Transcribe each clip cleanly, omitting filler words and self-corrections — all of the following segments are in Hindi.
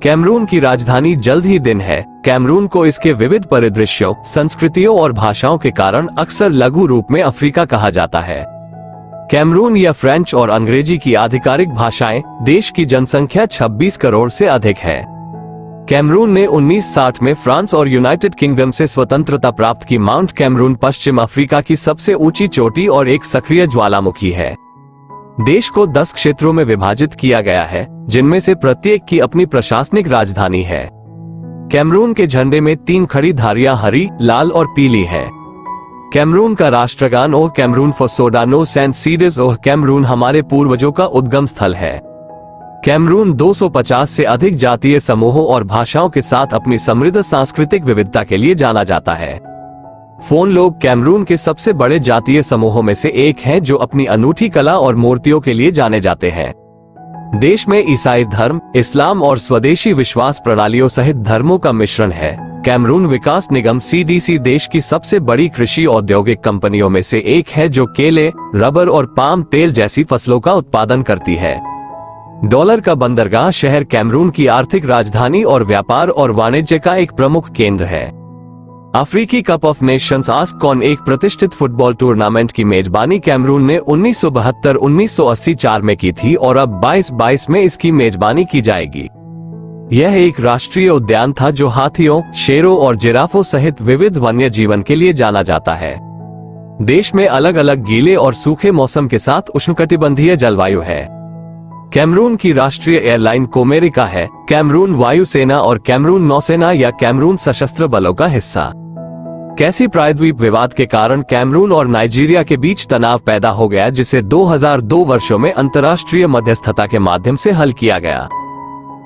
कैमरून की राजधानी जल्द ही दिन है। कैमरून को इसके विविध परिदृश्यों, संस्कृतियों और भाषाओं के कारण अक्सर लघु रूप में अफ्रीका कहा जाता है। कैमरून या फ्रेंच और अंग्रेजी की आधिकारिक भाषाएं, देश की जनसंख्या 26 करोड़ से अधिक है। कैमरून ने 1960 में फ्रांस और यूनाइटेड किंगडम से स्वतंत्रता प्राप्त की। माउंट कैमरून पश्चिम अफ्रीका की सबसे ऊंची चोटी और एक सक्रिय ज्वालामुखी है। देश को 10 क्षेत्रों में विभाजित किया गया है, जिनमें से प्रत्येक की अपनी प्रशासनिक राजधानी है। कैमरून के झंडे में 3 खड़ी धारियां हरी, लाल और पीली है। कैमरून का राष्ट्रगान ओह कैमरून फॉसोडा नो सेंट सीडस ओह कैमरून हमारे पूर्वजों का उद्गम स्थल है। कैमरून 250 से अधिक जातीय समूहों और भाषाओं के साथ अपनी समृद्ध सांस्कृतिक विविधता के लिए जाना जाता है। फोन लोग कैमरून के सबसे बड़े जातीय समूहों में से एक हैं, जो अपनी अनूठी कला और मूर्तियों के लिए जाने जाते हैं। देश में ईसाई धर्म, इस्लाम और स्वदेशी विश्वास प्रणालियों सहित धर्मों का मिश्रण है। कैमरून विकास निगम CDC देश की सबसे बड़ी कृषि औद्योगिक कंपनियों में से एक है, जो केले, रबर और पाम तेल जैसी फसलों का उत्पादन करती है। डॉलर का बंदरगाह शहर कैमरून की आर्थिक राजधानी और व्यापार और वाणिज्य का एक प्रमुख केंद्र है। अफ्रीकी कप ऑफ नेशंस AFCON एक प्रतिष्ठित फुटबॉल टूर्नामेंट की मेजबानी कैमरून ने 1972-1984 में की थी और अब 2022 में इसकी मेजबानी की जाएगी। यह एक राष्ट्रीय उद्यान था जो हाथियों, शेरों और जिराफों सहित विविध वन्य जीवन के लिए जाना जाता है। देश में अलग अलग गीले और सूखे मौसम के साथ उष्णकटिबंधीय जलवायु है। कैमरून की राष्ट्रीय एयरलाइन कोमेरिका है। कैमरून वायुसेना और कैमरून नौसेना या कैमरून सशस्त्र बलों का हिस्सा। कैसी प्रायद्वीप विवाद के कारण कैमरून और नाइजीरिया के बीच तनाव पैदा हो गया, जिसे 2002 वर्षों में अंतर्राष्ट्रीय मध्यस्थता के माध्यम से हल किया गया।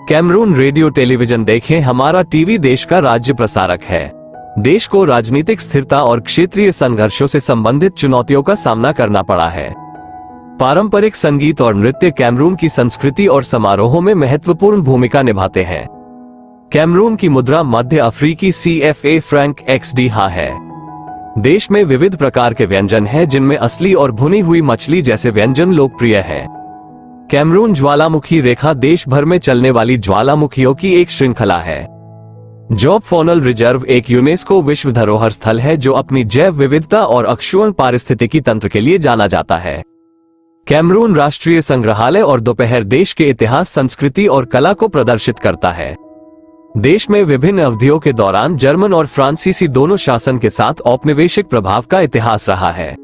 कैमरून रेडियो टेलीविजन देखें हमारा टीवी देश का राज्य प्रसारक है। देश को राजनीतिक स्थिरता और क्षेत्रीय संघर्षों से संबंधित चुनौतियों का सामना करना पड़ा है। पारंपरिक संगीत और नृत्य कैमरून की संस्कृति और समारोहों में महत्वपूर्ण भूमिका निभाते हैं। कैमरून की मुद्रा मध्य अफ्रीकी CFA फ्रैंक XD है। देश में विविध प्रकार के व्यंजन हैं, जिनमें असली और भुनी हुई मछली जैसे व्यंजन लोकप्रिय हैं। कैमरून ज्वालामुखी रेखा देश भर में चलने वाली ज्वालामुखियों की एक श्रृंखला है। जॉब फॉनल रिजर्व एक यूनेस्को विश्व धरोहर स्थल है, जो अपनी जैव विविधता और अक्षुण्ण पारिस्थितिकी तंत्र के लिए जाना जाता है। कैमरून राष्ट्रीय संग्रहालय और दोपहर देश के इतिहास, संस्कृति और कला को प्रदर्शित करता है। देश में विभिन्न अवधियों के दौरान जर्मन और फ्रांसीसी दोनों शासन के साथ औपनिवेशिक प्रभाव का इतिहास रहा है।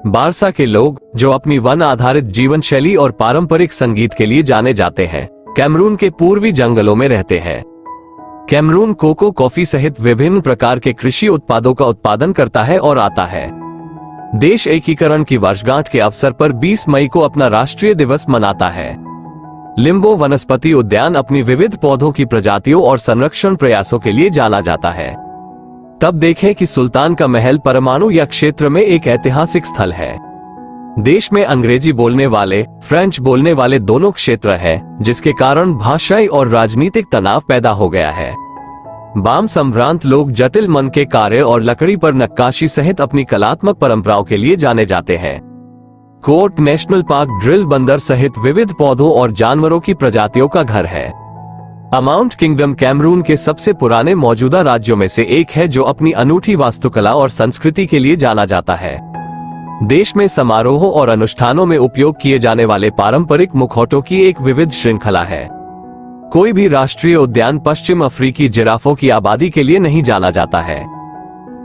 बारसा के लोग, जो अपनी वन आधारित जीवन शैली और पारंपरिक संगीत के लिए जाने जाते हैं, कैमरून के पूर्वी जंगलों में रहते हैं। कैमरून कोको, कॉफी सहित विभिन्न प्रकार के कृषि उत्पादों का उत्पादन करता है और आता है। देश एकीकरण की वर्षगांठ के अवसर पर 20 मई को अपना राष्ट्रीय दिवस मनाता है। लिम्बो वनस्पति उद्यान अपनी विविध पौधों की प्रजातियों और संरक्षण प्रयासों के लिए जाना जाता है। तब देखें कि सुल्तान का महल परमाणु या क्षेत्र में एक ऐतिहासिक स्थल है। देश में अंग्रेजी बोलने वाले, फ्रेंच बोलने वाले दोनों क्षेत्र हैं, जिसके कारण भाषाई और राजनीतिक तनाव पैदा हो गया है। बाम संभ्रांत लोग जटिल मन के कार्य और लकड़ी पर नक्काशी सहित अपनी कलात्मक परंपराओं के लिए जाने जाते हैं। कोर्ट नेशनल पार्क ड्रिल बंदर सहित विविध पौधों और जानवरों की प्रजातियों का घर है। अमाउंट किंगडम कैमरून के सबसे पुराने मौजूदा राज्यों में से एक है, जो अपनी अनूठी वास्तुकला और संस्कृति के लिए जाना जाता है। देश में समारोहों और अनुष्ठानों में उपयोग किए जाने वाले पारंपरिक मुखौटों की एक विविध श्रृंखला है। कोई भी राष्ट्रीय उद्यान पश्चिम अफ्रीकी जिराफों की आबादी के लिए नहीं जाना जाता है।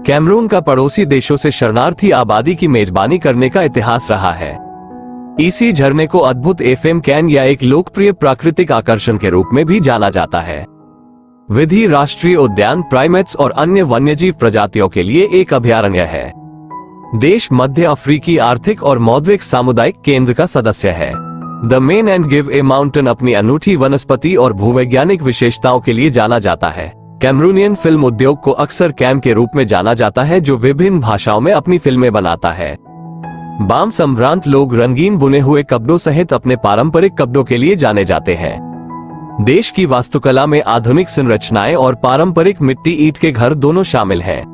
कैमरून का पड़ोसी देशों से शरणार्थी आबादी की मेजबानी करने का इतिहास रहा है। इसी झरने को अद्भुत FM कैन या एक लोकप्रिय प्राकृतिक आकर्षण के रूप में भी जाना जाता है। विधि राष्ट्रीय उद्यान प्राइमेट्स और अन्य वन्यजीव प्रजातियों के लिए एक अभयारण्य है। देश मध्य अफ्रीकी आर्थिक और मौद्रिक सामुदायिक केंद्र का सदस्य है। The main and give a mountain अपनी अनूठी वनस्पति और भूवैज्ञानिक विशेषताओं के लिए जाना जाता है। कैमरूनियन फिल्म उद्योग को अक्सर कैम के रूप में जाना जाता है, जो विभिन्न भाषाओं में अपनी फिल्में बनाता है। बाम संभ्रांत लोग रंगीन बुने हुए कपड़ों सहित अपने पारंपरिक कपड़ों के लिए जाने जाते हैं। देश की वास्तुकला में आधुनिक संरचनाएं और पारंपरिक मिट्टी ईंट के घर दोनों शामिल हैं।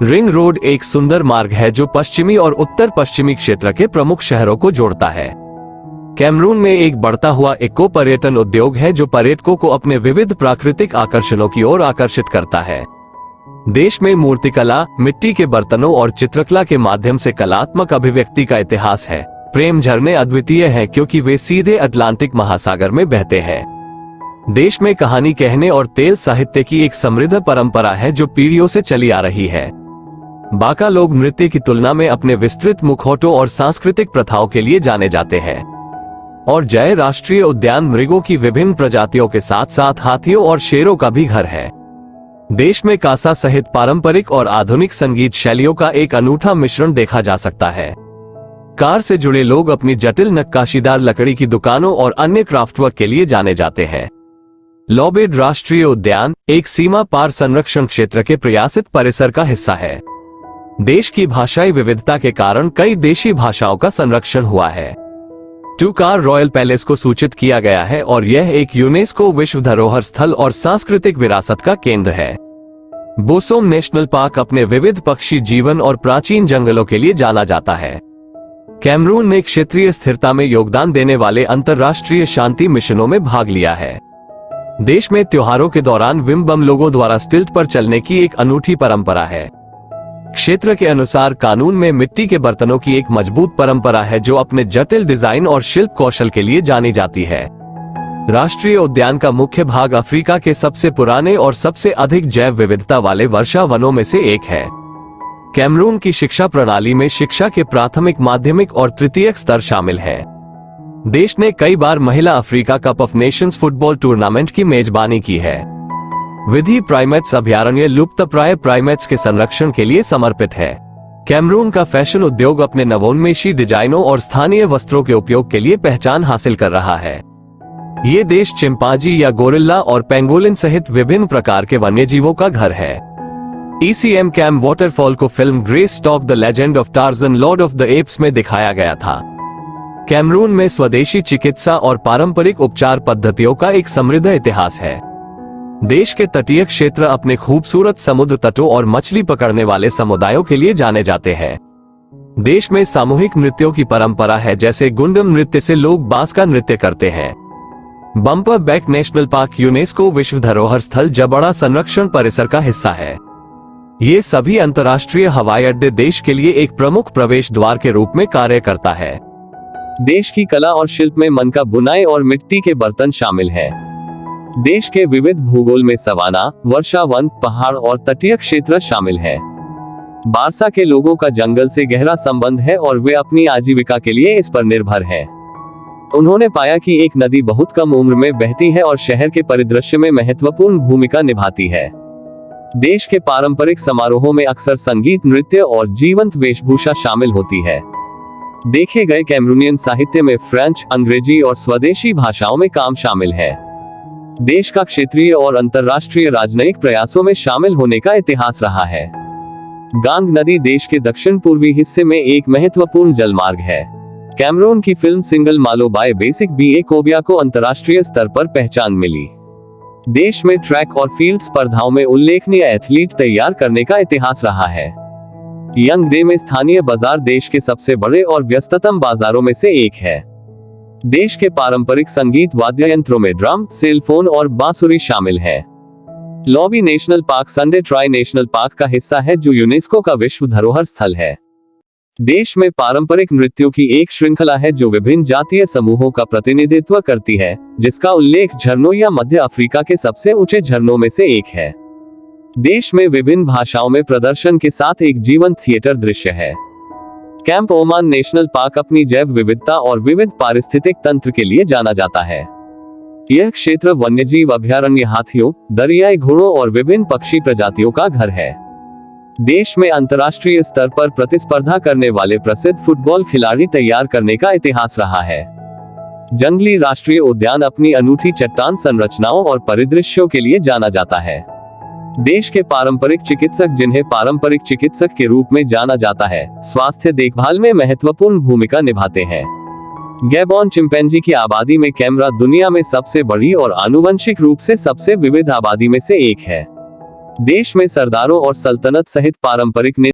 रिंग रोड एक सुंदर मार्ग है, जो पश्चिमी और उत्तर पश्चिमी क्षेत्र के प्रमुख शहरों को जोड़ता है। कैमरून में एक बढ़ता हुआ इको पर्यटन उद्योग है जो पर्यटकों को अपने विविध प्राकृतिक आकर्षणों की ओर आकर्षित करता है। देश में मूर्तिकला, मिट्टी के बर्तनों और चित्रकला के माध्यम से कलात्मक अभिव्यक्ति का इतिहास है। प्रेम झरने अद्वितीय हैं क्योंकि वे सीधे अटलांटिक महासागर में बहते हैं। देश में कहानी कहने और तेल साहित्य की एक समृद्ध परंपरा है जो पीढ़ियों से चली आ रही है। बाका लोग नृत्य की तुलना में अपने विस्तृत मुखौटों और सांस्कृतिक प्रथाओं के लिए जाने जाते हैं। और जय राष्ट्रीय उद्यान मृगों की विभिन्न प्रजातियों के साथ साथ हाथियों और शेरों का भी घर है। देश में कासा सहित पारंपरिक और आधुनिक संगीत शैलियों का एक अनूठा मिश्रण देखा जा सकता है। कार से जुड़े लोग अपनी जटिल नक्काशीदार लकड़ी की दुकानों और अन्य क्राफ्टवर्क के लिए जाने जाते हैं। लॉबेड राष्ट्रीय उद्यान एक सीमा पार संरक्षण क्षेत्र के प्रयासित परिसर का हिस्सा है। देश की भाषाई विविधता के कारण कई देशी भाषाओं का संरक्षण हुआ है। टूकार रॉयल पैलेस को सूचित किया गया है और यह एक यूनेस्को विश्व धरोहर स्थल और सांस्कृतिक विरासत का केंद्र है। बोसोम नेशनल पार्क अपने विविध पक्षी जीवन और प्राचीन जंगलों के लिए जाना जाता है। कैमरून ने क्षेत्रीय स्थिरता में योगदान देने वाले अंतर्राष्ट्रीय शांति मिशनों में भाग लिया है। देश में त्योहारों के दौरान विम बम लोगों द्वारा स्टिल्ट पर चलने की एक अनूठी परंपरा है। क्षेत्र के अनुसार कानून में मिट्टी के बर्तनों की एक मजबूत परंपरा है जो अपने जटिल डिजाइन और शिल्प कौशल के लिए जानी जाती है। राष्ट्रीय उद्यान का मुख्य भाग अफ्रीका के सबसे पुराने और सबसे अधिक जैव विविधता वाले वर्षा वनों में से एक है। कैमरून की शिक्षा प्रणाली में शिक्षा के प्राथमिक, माध्यमिक और तृतीयक स्तर शामिल है। देश ने कई बार महिला Africa cup of Nations football tournament की मेजबानी की है। विधि प्राइमेट्स अभयारण्य लुप्तप्राय प्राइमेट्स के संरक्षण के लिए समर्पित है। कैमरून का फैशन उद्योग अपने नवोन्मेषी डिजाइनों और स्थानीय वस्त्रों के उपयोग के लिए पहचान हासिल कर रहा है। ये देश चिंपांजी या गोरिल्ला और पेंगोलिन सहित विभिन्न प्रकार के वन्यजीवों का घर है। ECM कैम वाटरफॉल को film grace stock the legend of torsion Lord of the apps में दिखाया गया था। कैमरून में स्वदेशी चिकित्सा और पारंपरिक उपचार पद्धतियों का एक समृद्ध इतिहास है। देश के तटीय क्षेत्र अपने खूबसूरत समुद्र तटों और मछली पकड़ने वाले समुदायों के लिए जाने जाते हैं। देश में सामूहिक नृत्यों की परंपरा है, जैसे गुंडम नृत्य से लोग बांस का नृत्य करते हैं। Bumper back national park UNESCO विश्व धरोहर स्थल जबड़ा संरक्षण परिसर का हिस्सा है। ये सभी अंतर्राष्ट्रीय हवाई अड्डे देश के लिए एक प्रमुख प्रवेश द्वार के रूप में कार्य करता है। देश की कला और शिल्प में मनका बुनाई और मिट्टी के बर्तन शामिल हैं। देश के विविध भूगोल में सवाना, वर्षा वन, पहाड़ और तटीय क्षेत्र शामिल हैं। बारसा के लोगों का जंगल से गहरा संबंध है और वे अपनी आजीविका के लिए इस पर निर्भर हैं। उन्होंने पाया कि एक नदी बहुत कम उम्र में बहती है और शहर के परिदृश्य में महत्वपूर्ण भूमिका निभाती है। देश के पारंपरिक समारोहों में अक्सर संगीत, नृत्य और जीवंत वेशभूषा शामिल होती है। देखे गए कैमरूनियन साहित्य में फ्रेंच, अंग्रेजी और स्वदेशी भाषाओं में काम शामिल है। देश का क्षेत्रीय और अंतर्राष्ट्रीय राजनयिक प्रयासों में शामिल होने का इतिहास रहा है। गांग नदी देश के दक्षिण पूर्वी हिस्से में एक महत्वपूर्ण जलमार्ग है। कैमरून की फिल्म सिंगल मालो बाय बेसिक BA कोबिया को अंतर्राष्ट्रीय स्तर पर पहचान मिली। देश में ट्रैक और फील्ड स्पर्धाओं में उल्लेखनीय एथलीट तैयार करने का इतिहास रहा है। यंग डे में स्थानीय बाजार देश के सबसे बड़े और व्यस्ततम बाजारों में से एक है। देश के पारंपरिक संगीत वाद्य यंत्रों में ड्रम, सेलफोन और बांसुरी शामिल है। Lobby national park Sunday try national park का हिस्सा है जो यूनेस्को का विश्व धरोहर स्थल है। देश में पारंपरिक नृत्यों की एक श्रृंखला है जो विभिन्न जातीय समूहों का प्रतिनिधित्व करती है, जिसका उल्लेख झरनों या मध्य अफ्रीका के सबसे ऊंचे झरनों में से एक है। देश में विभिन्न भाषाओं में प्रदर्शन के साथ एक जीवंत थिएटर दृश्य है। कैंप ओमान नेशनल पार्क अपनी जैव विविधता और विविध पारिस्थितिक तंत्र के लिए जाना जाता है। यह क्षेत्र वन्यजीव अभयारण्य, हाथियों, दरियाई घोड़ों और विभिन्न पक्षी प्रजातियों का घर है। देश में अंतर्राष्ट्रीय स्तर पर प्रतिस्पर्धा करने वाले प्रसिद्ध फुटबॉल खिलाड़ी तैयार करने का इतिहास रहा है। जंगली राष्ट्रीय उद्यान अपनी अनूठी चट्टान संरचनाओं और परिदृश्यों के लिए जाना जाता है। देश के पारंपरिक चिकित्सक, जिन्हें पारंपरिक चिकित्सक के रूप में जाना जाता है, स्वास्थ्य देखभाल में महत्वपूर्ण भूमिका निभाते हैं। गैबोन चिंपैंजी की आबादी में कैमरा दुनिया में सबसे बड़ी और आनुवंशिक रूप से सबसे विविध आबादी में से एक है। देश में सरदारों और सल्तनत सहित पारंपरिक